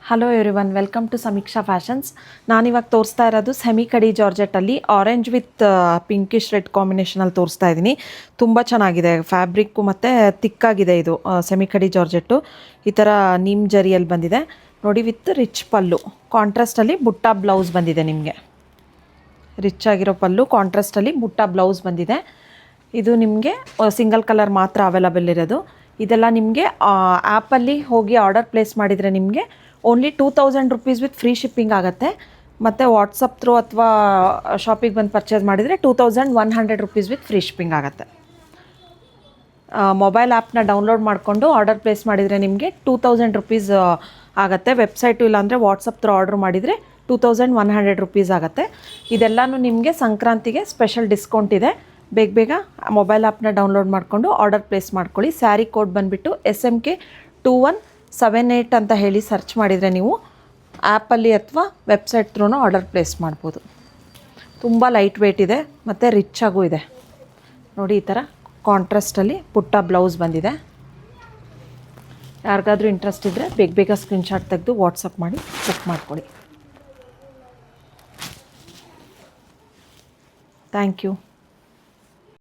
Hello everyone, welcome to ಸಮೀಕ್ಷಾ fashions. ನಾನಿವಾಗ ತೋರಿಸ್ತಾ ಇರೋದು ಸೆಮಿ ಕಡಿ ಜಾರ್ಜೆಟಲ್ಲಿ ಆರೆಂಜ್ ವಿತ್ ಪಿಂಕಿಶ್ ರೆಡ್ ಕಾಂಬಿನೇಷನಲ್ಲಿ ತೋರಿಸ್ತಾ ಇದ್ದೀನಿ. ತುಂಬ ಚೆನ್ನಾಗಿದೆ ಫ್ಯಾಬ್ರಿಕ್ಕು ಮತ್ತು ತಿಕ್ಕಾಗಿದೆ. ಇದು ಸೆಮಿ ಕಡಿ ಜಾರ್ಜೆಟ್ಟು ಈ ಥರ ನೀಮ್ ಜರಿಯಲ್ಲಿ ಬಂದಿದೆ ನೋಡಿ, ವಿತ್ ರಿಚ್ ಪಲ್ಲು. ಕಾಂಟ್ರಾಸ್ಟಲ್ಲಿ ಬುಟ್ಟ ಬ್ಲೌಸ್ ಬಂದಿದೆ. ನಿಮಗೆ ರಿಚ್ ಆಗಿರೋ ಪಲ್ಲು, ಕಾಂಟ್ರಾಸ್ಟಲ್ಲಿ ಬುಟ್ಟ ಬ್ಲೌಸ್ ಬಂದಿದೆ. ಇದು ನಿಮಗೆ ಸಿಂಗಲ್ ಕಲರ್ ಮಾತ್ರ ಅವೈಲಬಲ್ ಇರೋದು. ಇದೆಲ್ಲ ನಿಮಗೆ ಆ್ಯಪಲ್ಲಿ ಹೋಗಿ ಆರ್ಡರ್ ಪ್ಲೇಸ್ ಮಾಡಿದರೆ ನಿಮಗೆ only 2000 rupees with free shipping ಆಗುತ್ತೆ. ಮತ್ತು ವಾಟ್ಸಪ್ ಥ್ರೂ ಅಥವಾ ಶಾಪಿಗೆ ಬಂದು ಪರ್ಚೇಸ್ ಮಾಡಿದರೆ 2100 ರುಪೀಸ್ ವಿತ್ ಫ್ರೀ ಶಿಪ್ಪಿಂಗ್ ಆಗುತ್ತೆ. ಮೊಬೈಲ್ ಆ್ಯಪ್ನ ಡೌನ್ಲೋಡ್ ಮಾಡಿಕೊಂಡು ಆರ್ಡರ್ ಪ್ಲೇಸ್ ಮಾಡಿದರೆ ನಿಮಗೆ 2000 ರುಪೀಸ್ ಆಗುತ್ತೆ. ವೆಬ್ಸೈಟು ಇಲ್ಲಾಂದರೆ ವಾಟ್ಸಪ್ ಥ್ರೂ ಆರ್ಡರ್ ಮಾಡಿದರೆ 2100 ರುಪೀಸ್ ಆಗುತ್ತೆ. ಇದೆಲ್ಲನೂ ನಿಮಗೆ ಸಂಕ್ರಾಂತಿಗೆ ಸ್ಪೆಷಲ್ ಡಿಸ್ಕೌಂಟ್ ಇದೆ. ಬೇಗ ಮೊಬೈಲ್ ಆ್ಯಪ್ನ ಡೌನ್ಲೋಡ್ ಮಾಡಿಕೊಂಡು ಆರ್ಡರ್ ಪ್ಲೇಸ್ ಮಾಡ್ಕೊಳ್ಳಿ. ಸ್ಯಾರಿ ಕೋಡ್ ಬಂದುಬಿಟ್ಟು SMK 2178 ಅಂತ ಹೇಳಿ ಸರ್ಚ್ ಮಾಡಿದರೆ ನೀವು ಆ್ಯಪಲ್ಲಿ ಅಥವಾ ವೆಬ್ಸೈಟ್ ಥ್ರೂನೂ ಆರ್ಡರ್ ಪ್ಲೇಸ್ ಮಾಡ್ಬೋದು. ತುಂಬ ಲೈಟ್ ವೆಯ್ಟ್ ಇದೆ ಮತ್ತು ರಿಚ್ ಆಗೂ ಇದೆ ನೋಡಿ. ಈ ಥರ ಕಾಂಟ್ರಾಸ್ಟಲ್ಲಿ ಪುಟ್ಟ ಬ್ಲೌಸ್ ಬಂದಿದೆ. ಯಾರಿಗಾದ್ರೂ ಇಂಟ್ರೆಸ್ಟ್ ಇದ್ದರೆ ಬೇಗ ಸ್ಕ್ರೀನ್ಶಾಟ್ ತೆಗೆದು ವಾಟ್ಸಪ್ ಮಾಡಿ ಬುಕ್ ಮಾಡ್ಕೊಳ್ಳಿ. Thank you.